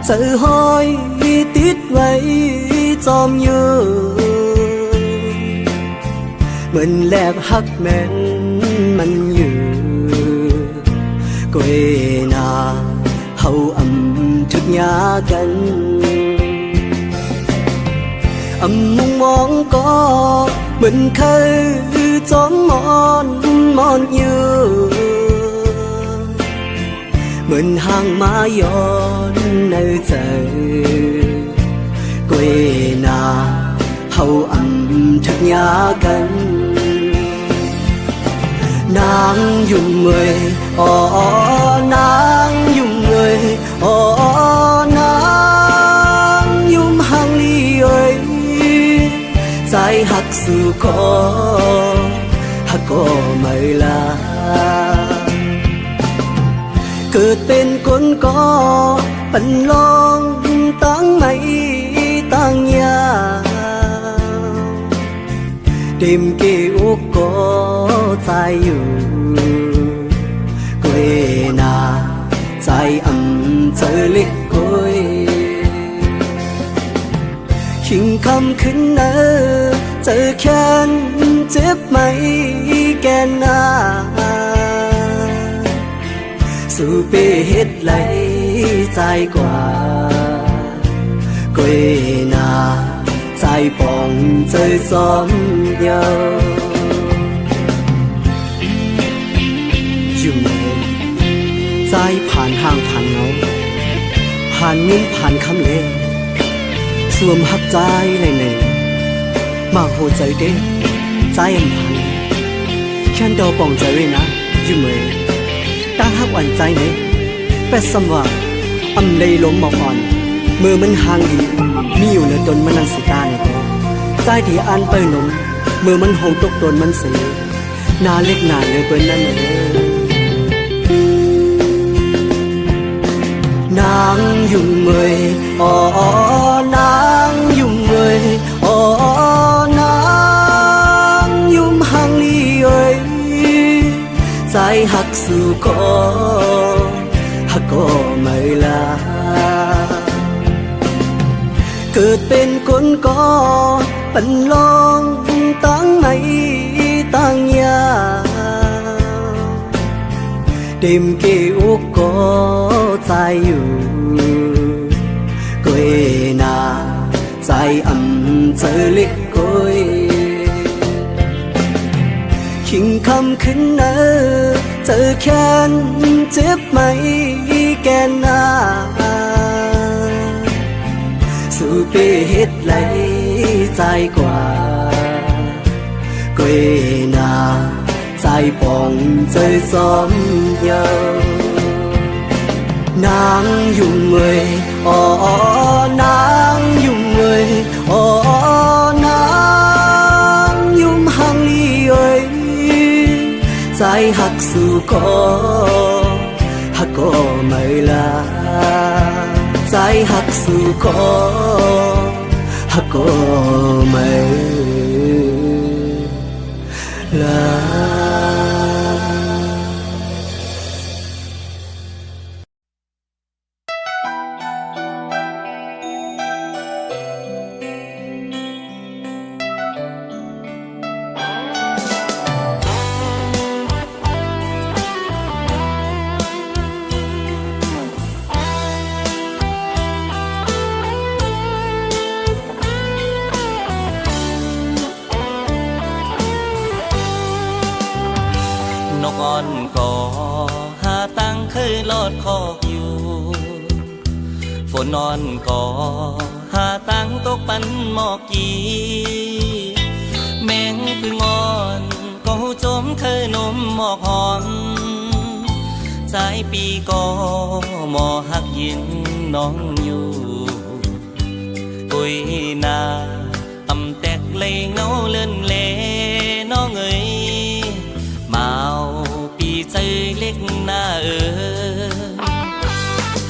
sự hối tiếc vậy trong như mình lẹp hắc men mình như quê na hậu ẩm trước nhà gần ẩm mong mong có mình khơi trong mòn như mình hàng má yon nơi trời quê nào เขาทึกยากันนางยุ่มเมยอ๋อนางยุ่มเมยอ๋อนางยุ่มหังลีเอ้ยใจหักสู่ก็หักก็ไม่ลาเกิดเป็นคนก็ปันลองตั้งไม่ตั้งยาเต็มเกี่ยวก็ใจอยู่กุยนาใจเจอเล็กกุยขิงคำขึ้นเนอเจอแค้นเจ็บไหมแกนนาสู่เปเฮ็ดไหลใจกว่ากุยนาใจปองเจอซ้อมเยาอยู่ไหนใจผ่านห่างผ่านเงาผ่านมิ้นผ่านคำเล่สวมหักใจเลยหนึ่งมาโหใจเด้ใจผ่านแค่ดอปองใจไว้นะอยู่ไหมตั้งหักหวั่นใจไหนแปดสมว่าเลยล้มหมอกอ่อนมือมันห่างดีมีอยู่ในตนมันนันสิตาในตัวใจที่อันเปิดนมมือมันหงตกตนมันเสียนาเล็กนาเลยเปิ้นนั่นนางยุ่มเมยอ๋อนางยุ่มเมยอ๋อนางยุ่มหังลีเอ้ยใจหักสู่ก็หักก็ไม่ลาเกิดเป็นคนก็ปันลองตั้งไม่ตั้งยาเต็มเกี่ยวก็ใจอยู่กุยนาใจเจอเล็กกุยขิงคำขึ้นเนอเจอแค้นเจ็บไหมแกนนาสู่เปเฮ็ดไหลใจกว่ากุยนาใจปองเจอซ้อมเยานางยุ่มเมยอ๋อนางยุ่มเมยอ๋อนางยุ่มหังลีเอ้ยใจหักสู่ก็หักก็ไม่ลาใจหักสู่ก็หักก็ไม่ลาอ่อนก่อหาตั้งเคยลอดคอกอยู่ฝนนอนก่อหาตั้งตกปันหมอกกีแมงพึ่งอ่อนก็หูจมเคยนมหมอกหอมสายปีก็หมอหักยินน้องอยู่กุยนาแตกเลยเงาเลื่อนเลน้องเอ๋ยมาปีใจเล็กหน้า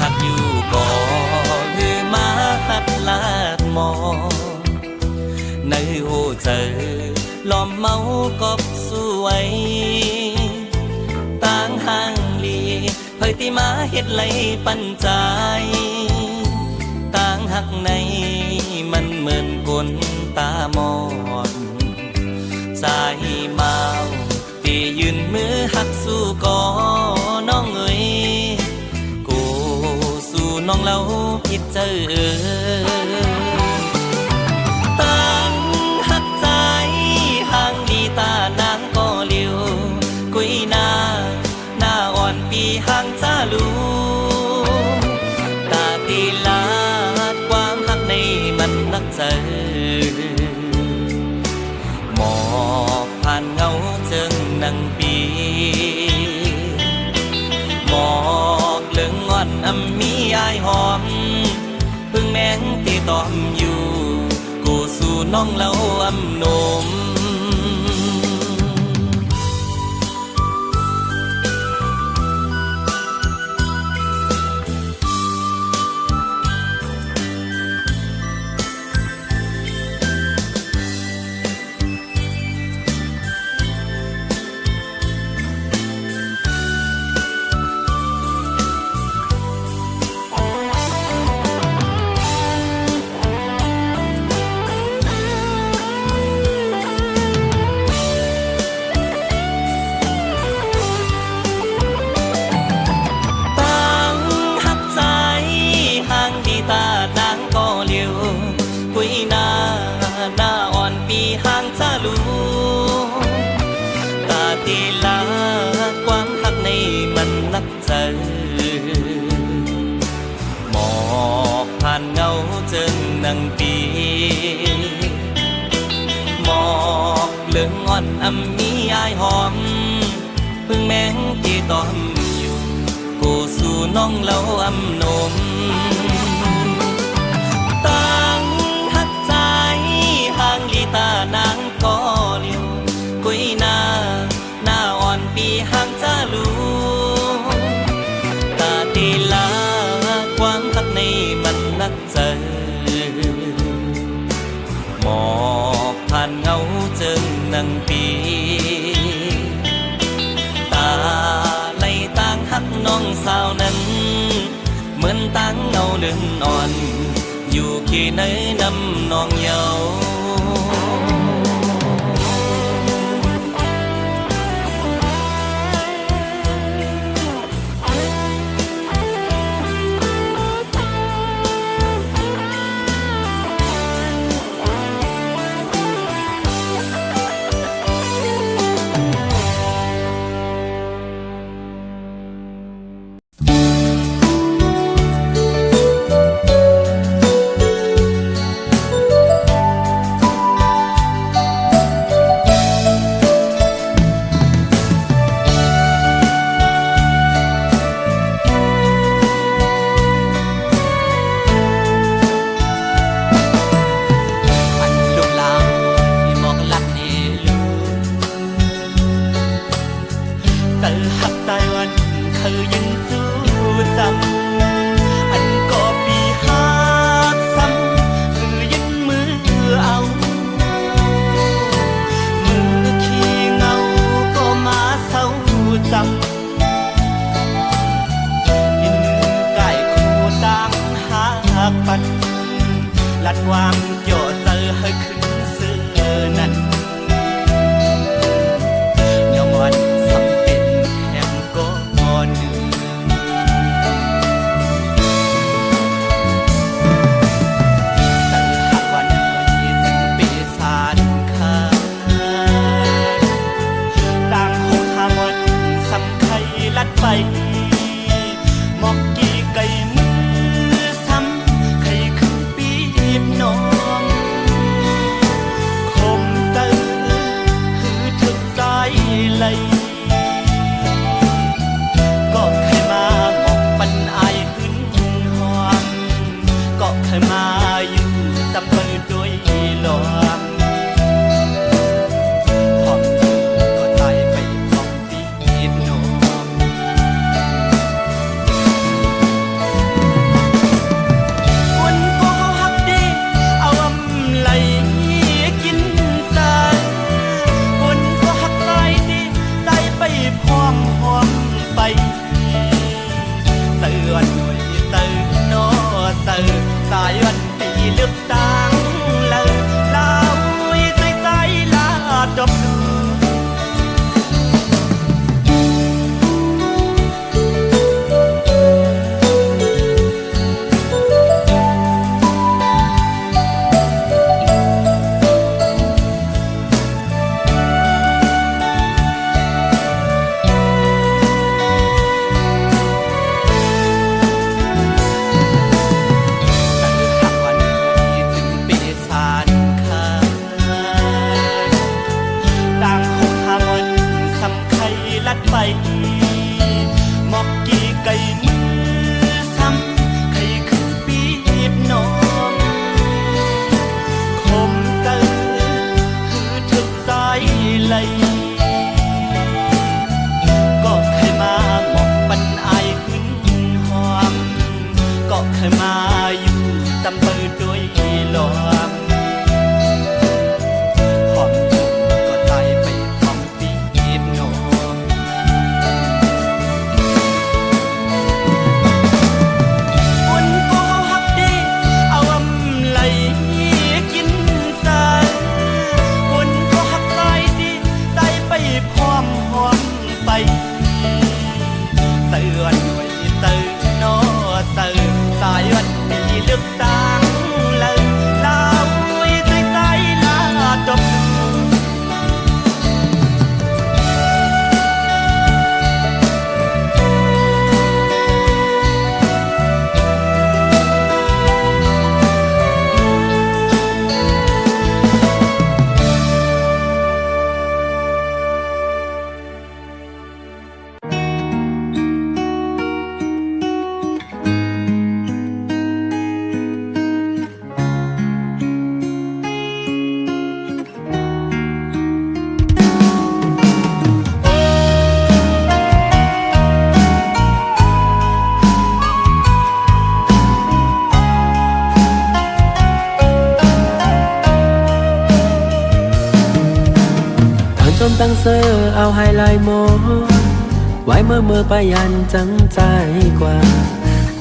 หักอยู่ก่อหือมาหัดลาดมอในหูเจอล้อมเมากบสวยต่างห่างลีเผยตีมาเฮ็ดไหลปันใจต่างหักในมันเหมือนคนตามอนสายเมาที่ยืนมือหักสู้ก่อน้องเอ๋ยกูสู้น้องเล่าผิดเจอตั้งหักใจห่างดีตานางก็เลี้ยวกุยหน้าอ่อนปีห่างจ้าลูตาตีลาดความหักในมันนักเจอ นังปีหมอกเหลืองงอนอำมีอายหอมพึ่งแมงที่ตอมอยู่กูสู่น้องเล่าอำนมคุยหน้าอ่อนปีห่างจะรู้ตาตีลาความหักในมันนักเจอหมอกผ่านเงาเจิงนังปีหมอกเหลืองอ่อนอำมีอายหอมพึ่งแมงที่ตอมอยู่กูสู่น้องเล่าอำนมห่างลีตานางก็เลียวคุยหน้าอ่อนปีห่างจะรู้ตาตีลาความรักในมันนักเจอหมอกผ่านเงาเจิงนังปีตาไหลต่างหักน้องสาวนั้นเหมือนต่างเงาเลื่อนอ่อนอยู่ที่ไหนนำน้องเยาลัดวางโยดเตอให้ขึ้นซื้อนั้นยอมวันสำเป็นแถมก็หนึ่งตั้งหักวันที่ถึงปีศาจขาดต่างหกหาวันสำไข่ลัดไปหมอกกี่ไก่มือซ้ำไข่ขึ้นปีบน้องคมเตอหือถึงใจไหล มตั้งเซอร์เอาไฮไลท์โมไว้เมื่อไปยันจังใจกว่า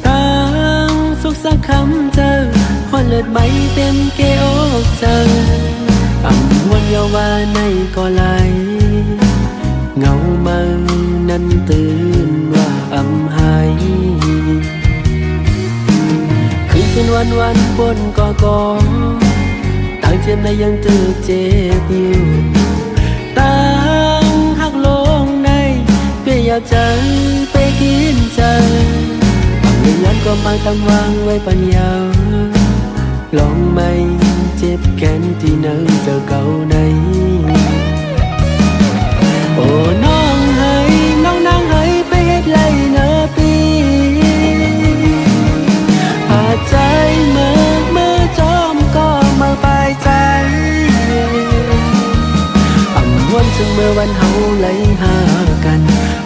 ตั้งสุขสักคำเจอหอนเลือดไหมเต็มเกอกเจออ่ำวันเยาว่าในก็ไหลเงามันนั้นตื่นว่าอ่ำหายคืนวันปนก่อต่างเจ็บในยังตื่นเจ็บอยู่ต่างหักลงในเพื่ออยากจะไปกินใจเรื่องนั้นก็มาตั้งวางไว้ปัญญาลองไม่เจ็บแค้นที่เนิ่งเจอเก่าในโอ้น้องให้น้องนางให้ไปเฮ็ดไรเนอปีหาใจเมื่อจอมก็มาปลายใจอ่ำวันซึ่งเมื่อวันเฮาไหลหากัน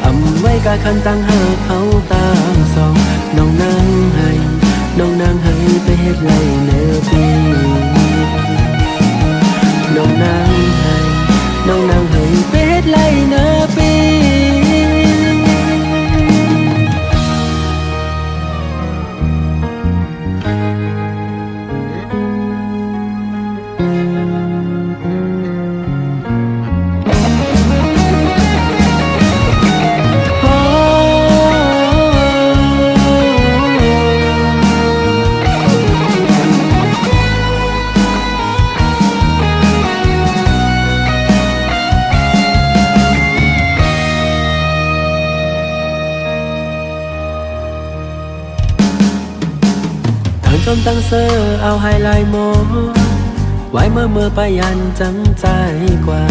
อ่ำไว้กะคันตั้งหาเขาตามสองน้องนางให้น้องนางให้ไปเฮ็ดไรเนอปีน้องนางให้น้องนางให้ไปเฮ็ดไรเนอปีจมตั้งเซอร์เอาไฮไลท์โมไว้เมื่อไปยันจังใจกว่า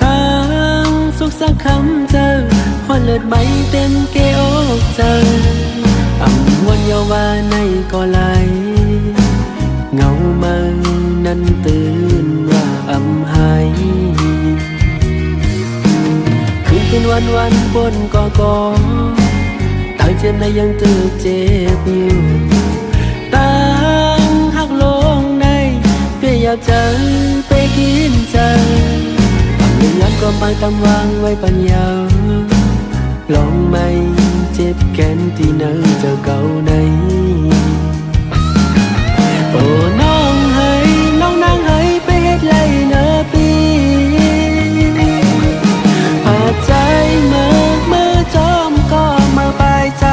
ตั้งสุขสักคำเจอหอนเลือดไหมเต็มเกอกเจออ่ำวันเยาว่าในก็ไหลเงามันนั้นตื่นว่าอ่ำหายคืนวันปนก่อต่างเจ็บในยังตื่นเจ็บอยู่ตั้งหักลงในเพื่ออยากจะไปกินใจเรื่องนั้นก็มาตั้งวางไว้ปัญญาลองไม่เจ็บแค้นที่เนิ่งเจอเก่าในโอ้น้องให้น้องนางให้ไปเฮ็ดไรเนอปีหาใจเมื่อจอมก็มาปลายใจ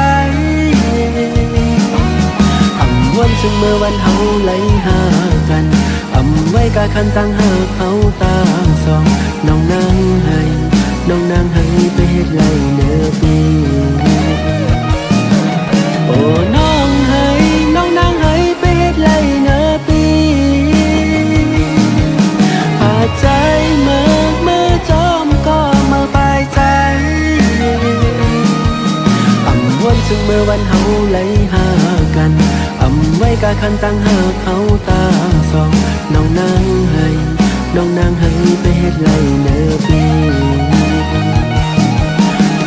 วันซึ่งเมื่อวันเฮาไหลหากันอ่ำไว้กะคันตั้งหาเขาตามสองน้องนางให้น้องนางให้ไปเฮ็ดไรเนอปีโอ้น้องให้น้องนางให้ไปเฮ็ดไรเนอปีหาใจเมื่อจอมก็มาปลายใจอ่ำวันซึ่งเมื่อวันเฮาไหลหากันไว้กะคันตั้งหาเขาตามสองน้องนางให้น้องนางให้ไปเฮ็ดไรเนอปี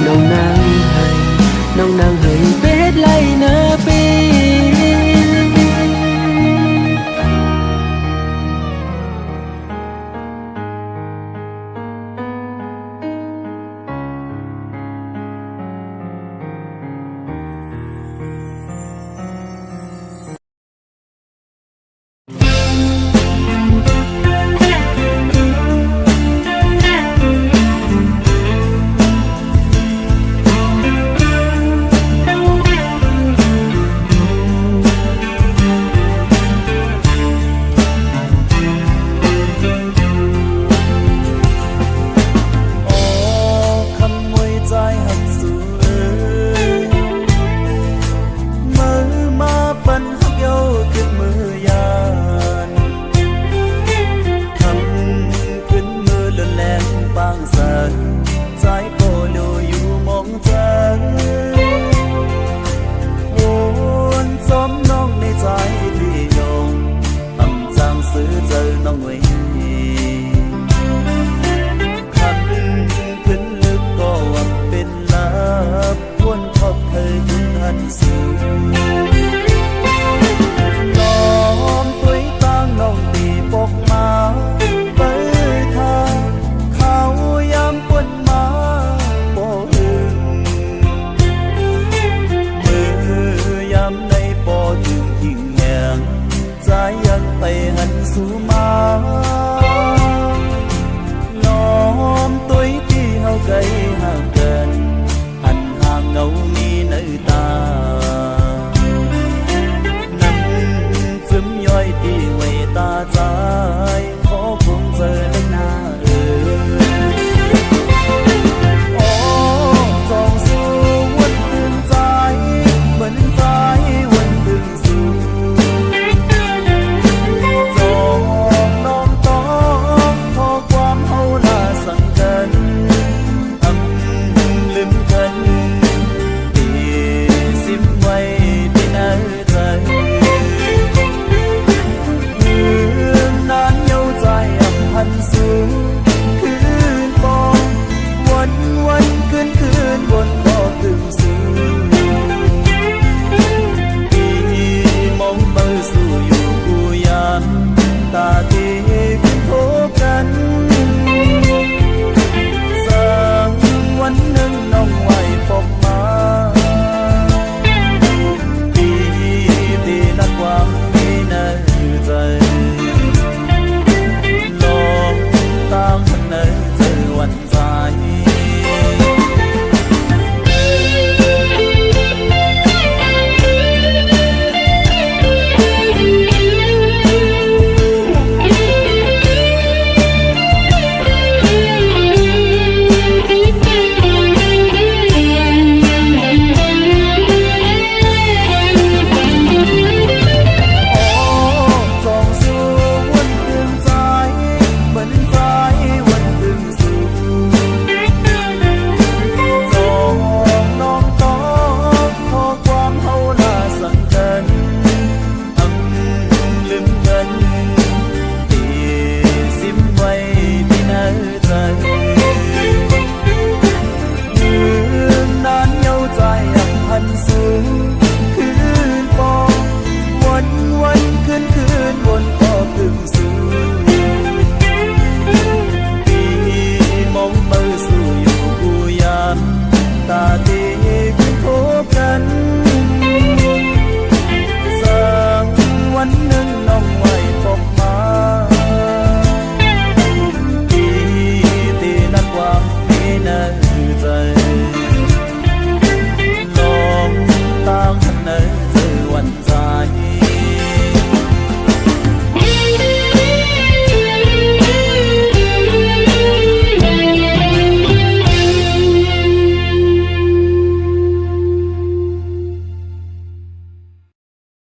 น้องนางให้น้องนางให้ไปเฮ็ดไรเนอปี มาล้อมตุ้ยที่เฮาไกลห่างกันหันห่างเงามีในตานั้นซึมย่อยที่ไว้ตาใจขอคงเจอเล็กหน้าจองสู่วันตื่นใจเหมือนใจวันตื่นสู่จองน้อมต้องขอความเฮาลาสั่งกันทำลืมกันที่ซิมไว้ที่ในใจลืมนานเย้าใจอับพันสูงคืนปองวันคืนบนบ่อถึงสูงที่มองเบอร์สู่อยู่กูยามตาที่